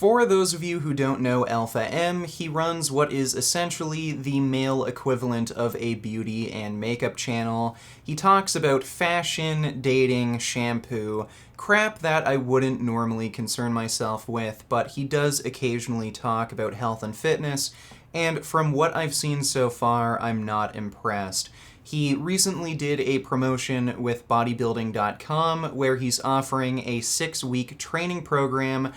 For those of you who don't know Alpha M, he runs what is essentially the male equivalent of a beauty and makeup channel. He talks about fashion, dating, shampoo, crap that I wouldn't normally concern myself with, but he does occasionally talk about health and fitness, and from what I've seen so far, I'm not impressed. He recently did a promotion with bodybuilding.com where he's offering a 6-week training program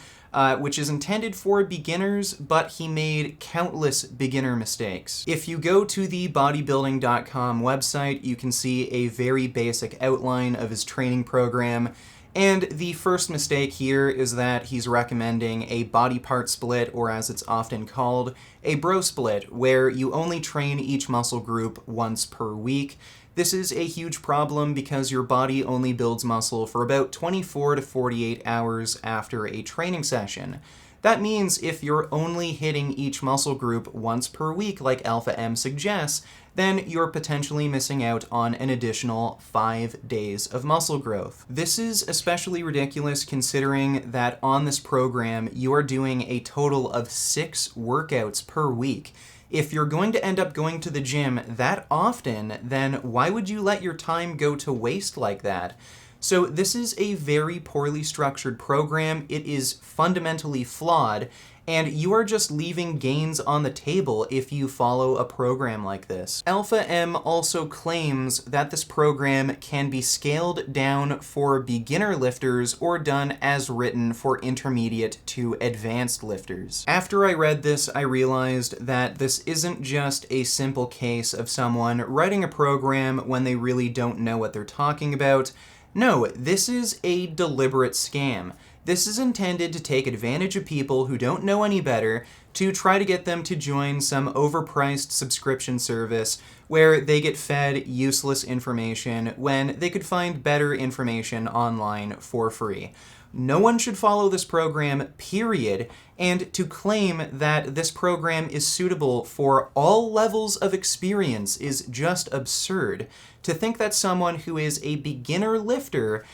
which is intended for beginners, but he made countless beginner mistakes. If you go to the bodybuilding.com website, you can see a very basic outline of his training program. And the first mistake here is that he's recommending a body part split, or as it's often called, a bro split, where you only train each muscle group once per week. This is a huge problem because your body only builds muscle for about 24 to 48 hours after a training session. That means if you're only hitting each muscle group once per week, like Alpha M suggests, then you're potentially missing out on an additional 5 days of muscle growth. This is especially ridiculous considering that on this program, you are doing a total of 6 workouts per week. If you're going to end up going to the gym that often, then why would you let your time go to waste like that? So this is a very poorly structured program. It is fundamentally flawed, and you are just leaving gains on the table if you follow a program like this. Alpha M also claims that this program can be scaled down for beginner lifters or done as written for intermediate to advanced lifters. After I read this, I realized that this isn't just a simple case of someone writing a program when they really don't know what they're talking about. No, this is a deliberate scam. This is intended to take advantage of people who don't know any better to try to get them to join some overpriced subscription service where they get fed useless information when they could find better information online for free. No one should follow this program, period, and to claim that this program is suitable for all levels of experience is just absurd. To think that someone who is a beginner lifter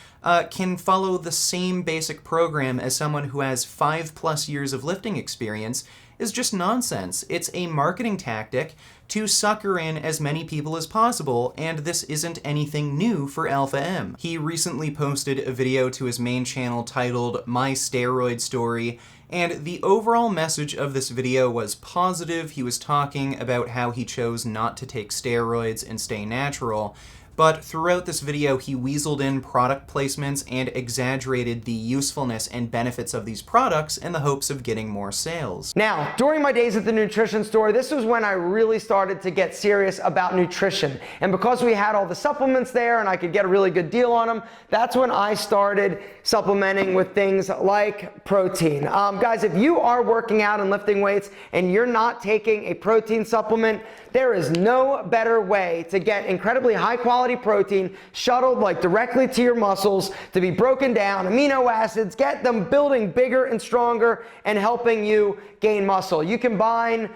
can follow the same basic program as someone who has 5+ years of lifting experience is just nonsense. It's a marketing tactic to sucker in as many people as possible, and this isn't anything new for Alpha M. He recently posted a video to his main channel titled My Steroid Story, and the overall message of this video was positive. He was talking about how he chose not to take steroids and stay natural, but throughout this video he weaseled in product placements and exaggerated the usefulness and benefits of these products in the hopes of getting more sales. Now, during my days at the nutrition store, this was when I really started to get serious about nutrition. And because we had all the supplements there and I could get a really good deal on them, that's when I started supplementing with things like protein. Guys, if you are working out and lifting weights and you're not taking a protein supplement, there is no better way to get incredibly high quality protein shuttled like directly to your muscles to be broken down, amino acids, get them building bigger and stronger and helping you gain muscle. You combine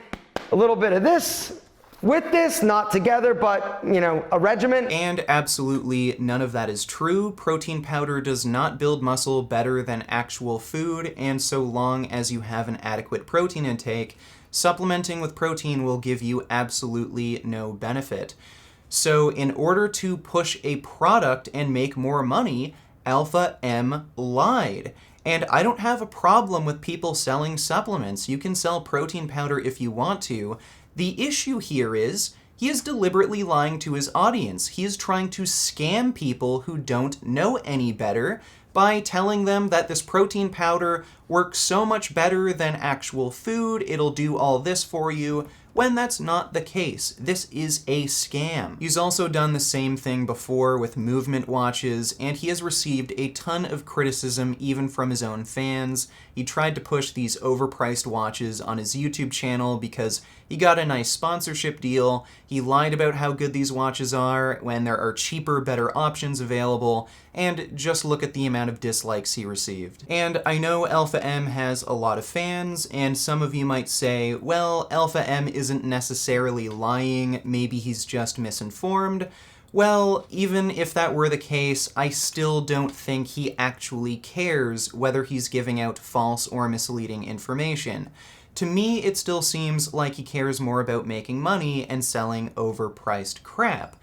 a little bit of this with this, not together, but, you know, a regimen. And absolutely none of that is true. Protein powder does not build muscle better than actual food, and so long as you have an adequate protein intake, supplementing with protein will give you absolutely no benefit. So in order to push a product and make more money, Alpha M lied. And I don't have a problem with people selling supplements. You can sell protein powder if you want to. The issue here is he is deliberately lying to his audience. He is trying to scam people who don't know any better by telling them that this protein powder works so much better than actual food, it'll do all this for you, when that's not the case. This is a scam. He's also done the same thing before with movement watches, and he has received a ton of criticism even from his own fans. He tried to push these overpriced watches on his YouTube channel because he got a nice sponsorship deal. He lied about how good these watches are when there are cheaper, better options available, and just look at the amount of dislikes he received. And I know Alpha M has a lot of fans, and some of you might say, well, Alpha M isn't necessarily lying, maybe he's just misinformed. Well, even if that were the case, I still don't think he actually cares whether he's giving out false or misleading information. To me, it still seems like he cares more about making money and selling overpriced crap.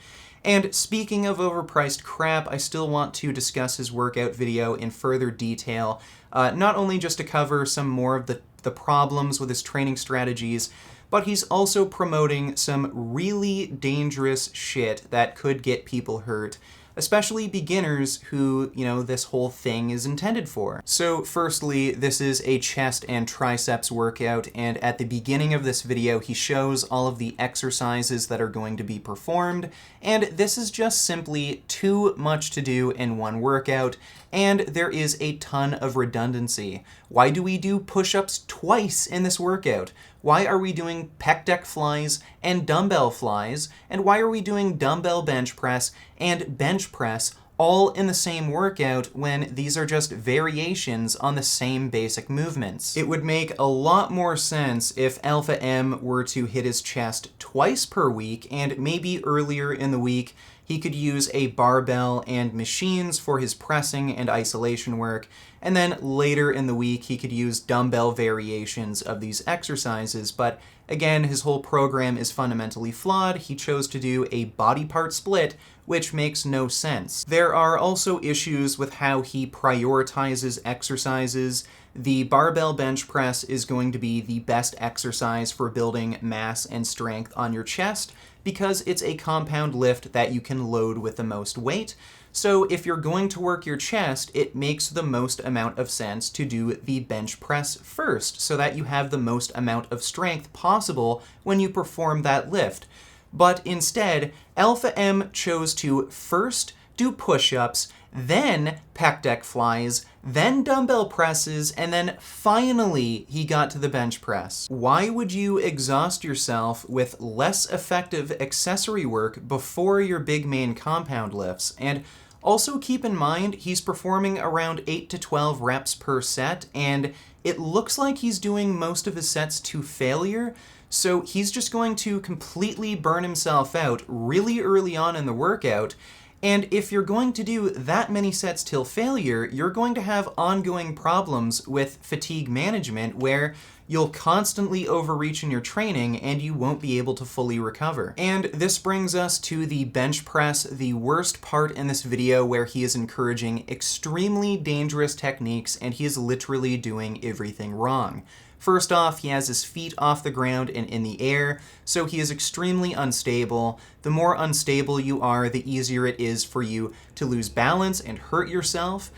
And speaking of overpriced crap, I still want to discuss his workout video in further detail, not only just to cover some more of the problems with his training strategies, but he's also promoting some really dangerous shit that could get people hurt, especially beginners who, this whole thing is intended for. So firstly, this is a chest and triceps workout, and at the beginning of this video, he shows all of the exercises that are going to be performed, and this is just simply too much to do in one workout, and there is a ton of redundancy. Why do we do push-ups twice in this workout? Why are we doing pec deck flies and dumbbell flies? And why are we doing dumbbell bench press and bench press all in the same workout when these are just variations on the same basic movements? It would make a lot more sense if Alpha M were to hit his chest twice per week, and maybe earlier in the week he could use a barbell and machines for his pressing and isolation work, and then later in the week he could use dumbbell variations of these exercises. But again, his whole program is fundamentally flawed. He chose to do a body part split, which makes no sense. There are also issues with how he prioritizes exercises. The barbell bench press is going to be the best exercise for building mass and strength on your chest because it's a compound lift that you can load with the most weight. So if you're going to work your chest, it makes the most amount of sense to do the bench press first so that you have the most amount of strength possible when you perform that lift. But instead, Alpha M chose to first do push-ups, then pec deck flies, then dumbbell presses, and then finally he got to the bench press. Why would you exhaust yourself with less effective accessory work before your big main compound lifts? And also keep in mind, he's performing around 8 to 12 reps per set, and it looks like he's doing most of his sets to failure. So he's just going to completely burn himself out really early on in the workout. And if you're going to do that many sets till failure, you're going to have ongoing problems with fatigue management where you'll constantly overreach in your training and you won't be able to fully recover. And this brings us to the bench press, the worst part in this video, where he is encouraging extremely dangerous techniques and he is literally doing everything wrong. First off, he has his feet off the ground and in the air, so he is extremely unstable. The more unstable you are, the easier it is for you to lose balance and hurt yourself.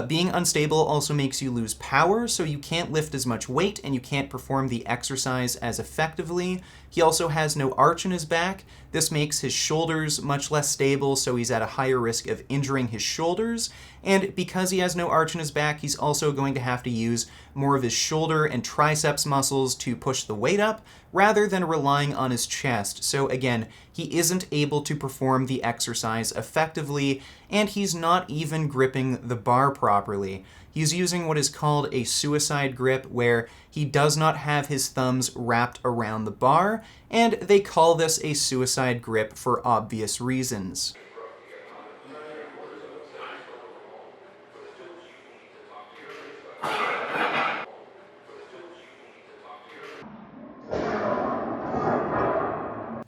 Being unstable also makes you lose power, so you can't lift as much weight and you can't perform the exercise as effectively. He also has no arch in his back. This makes his shoulders much less stable, so he's at a higher risk of injuring his shoulders. And because he has no arch in his back, he's also going to have to use more of his shoulder and triceps muscles to push the weight up, rather than relying on his chest. So again, he isn't able to perform the exercise effectively, and he's not even gripping the bar properly. He's using what is called a suicide grip, where he does not have his thumbs wrapped around the bar, and they call this a suicide grip for obvious reasons.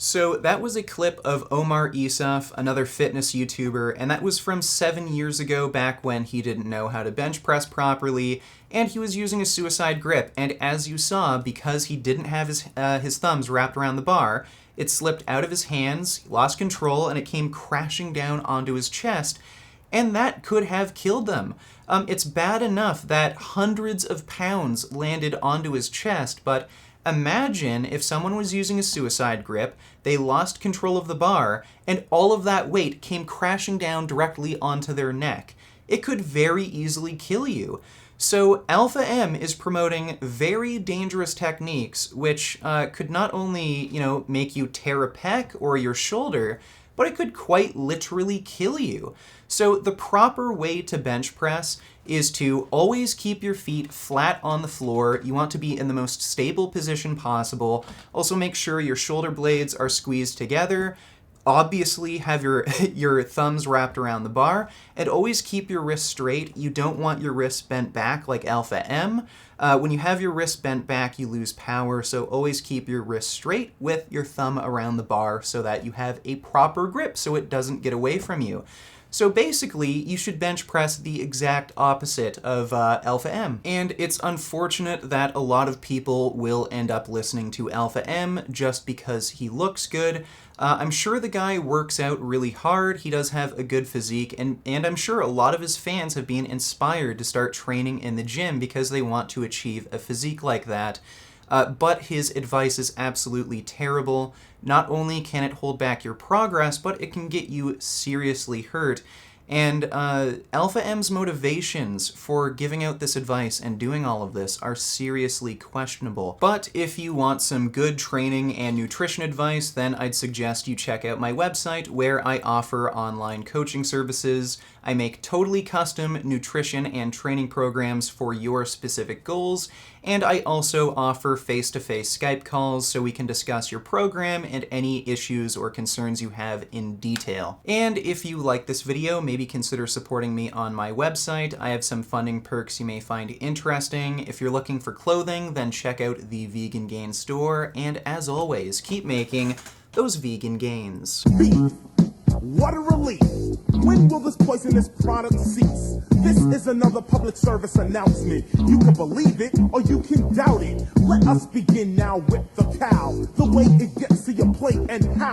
So that was a clip of Omar Isuf, another fitness YouTuber, and that was from 7 years ago, back when he didn't know how to bench press properly, and he was using a suicide grip. And as you saw, because he didn't have his thumbs wrapped around the bar, it slipped out of his hands, he lost control, and it came crashing down onto his chest, and that could have killed them. It's bad enough that hundreds of pounds landed onto his chest, but imagine if someone was using a suicide grip, they lost control of the bar, and all of that weight came crashing down directly onto their neck. It could very easily kill you. So Alpha M is promoting very dangerous techniques, which could not only, make you tear a pec or your shoulder, but it could quite literally kill you. So the proper way to bench press is to always keep your feet flat on the floor. You want to be in the most stable position possible. Also make sure your shoulder blades are squeezed together. obviously have your your thumbs wrapped around the bar, and always keep your wrists straight. You don't want your wrists bent back like Alpha M. When you have your wrists bent back, you lose power, so always keep your wrists straight with your thumb around the bar so that you have a proper grip so it doesn't get away from you. So basically, you should bench press the exact opposite of Alpha M. And it's unfortunate that a lot of people will end up listening to Alpha M just because he looks good. I'm sure the guy works out really hard, he does have a good physique, and I'm sure a lot of his fans have been inspired to start training in the gym because they want to achieve a physique like that. But his advice is absolutely terrible. Not only can it hold back your progress, but it can get you seriously hurt. And Alpha M's motivations for giving out this advice and doing all of this are seriously questionable. But if you want some good training and nutrition advice, then I'd suggest you check out my website where I offer online coaching services. I make totally custom nutrition and training programs for your specific goals, and I also offer face-to-face Skype calls so we can discuss your program and any issues or concerns you have in detail. And if you like this video, maybe consider supporting me on my website. I have some funding perks you may find interesting. If you're looking for clothing, then check out the Vegan Gains store, and as always, keep making those vegan gains. What a relief! When will this poisonous product cease? This is another public service announcement. You can believe it or you can doubt it. Let us begin now with the cow. The way it gets to your plate and how.